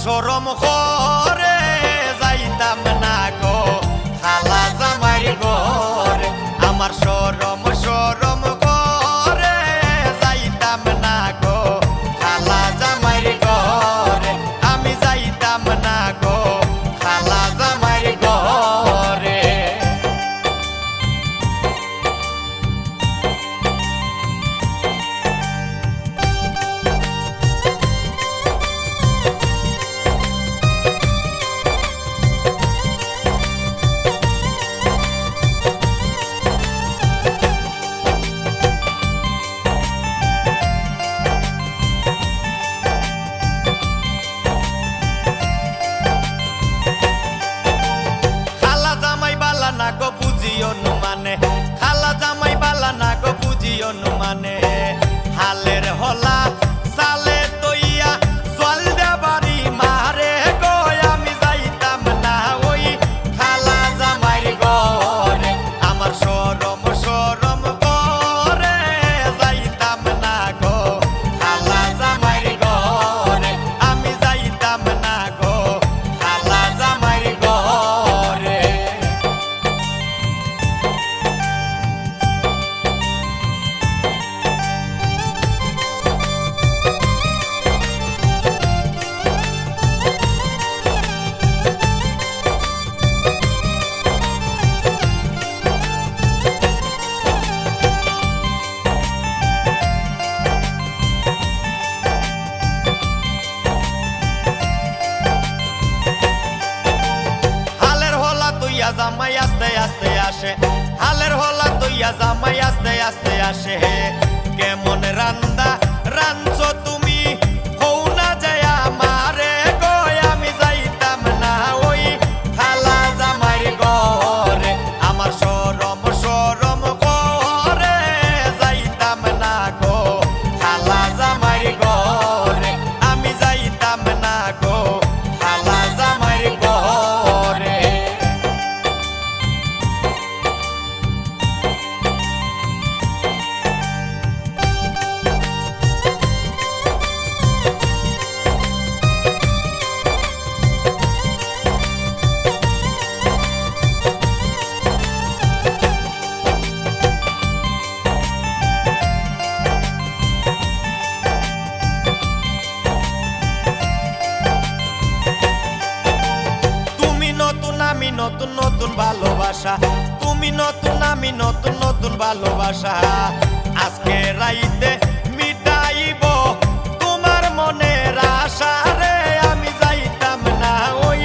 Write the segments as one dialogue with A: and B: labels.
A: সরম করে যাইতাম না গো খালা জামাই ঘরে। আমার সরম সরম করে যাইতাম না গো খালা জামাই ঘরে। আমি যাইতাম না গো খালা জামাই ঘরে। না গো বুঝিও নু মানে খালা জামাই বালা না গো বুঝিও নু মানে হালের হলা সালে তইয়া জল দেবারি মারে গো। আমি যাইতাম না ওই খালা জামাই ঘরে। আমার সরম সরম করে যাইতাম না গো খালা জামাই ঘরে। আমি যাইতাম না গো খালা জামাই ঘরে। জামাই আস্তে আস্তে আসে হালের হলা তৈয়া জামাই আস্তে আস্তে আসে। কেমন রান্দা রাঞ্চো তুমি হও না যায় আমারে গো। আমি যাইতাম না ওই খালা জামাই ঘরে। আমার সরম সরম করে যাইতাম না গো খালা জামাই ঘরে। আমি যাইতাম না গো খালা জামাই ঘরে। আমি নতুন নতুন ভালোবাসা তুমি নতুন আমি নতুন নতুন ভালোবাসা। আজকে রাইতে মিটাইব তোমার মনের আশা রে। আমি যাইতাম না ওই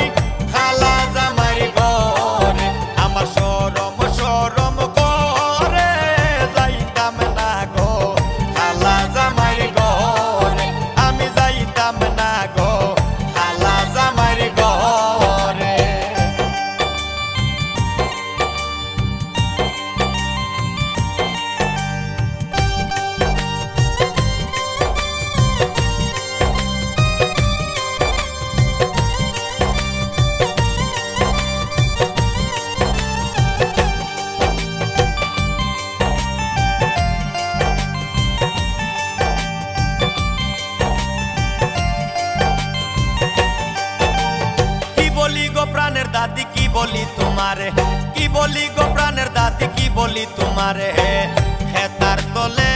A: খালা জামাই ঘরে। আমার সরম সরম করে যাইতাম না গো খালা জামাই ঘরে। আমি যাইতাম না গো খালা জামাই ঘরে। প্রাণের দাদি কি বলি তোমারে কি বলি গো প্রাণের দাদি কি বলি তোমারে। হেতার তলে